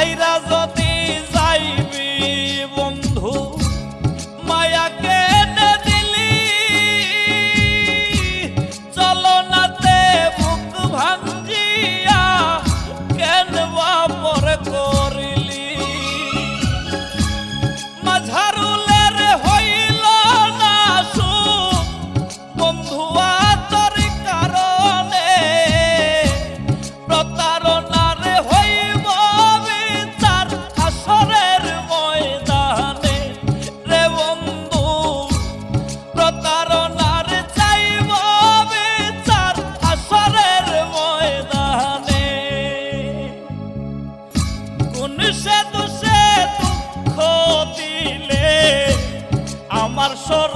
ছাইরা যদি যাইবি বন্ধু মায়াকে এনে দিলি চলো নাতে বুক ভাঞ্জিয়া কেন বাপর করিলি মাঝারুলের হইল না সুখ বন্ধুয়া তোর কারণে প্রতারণার হইব বিচার আসরের ময়দানে রে বন্ধু প্রতারণার চাইব বিচার আসরের ময়দানে কোন সে দোষে দুঃখ দিলে আমার সর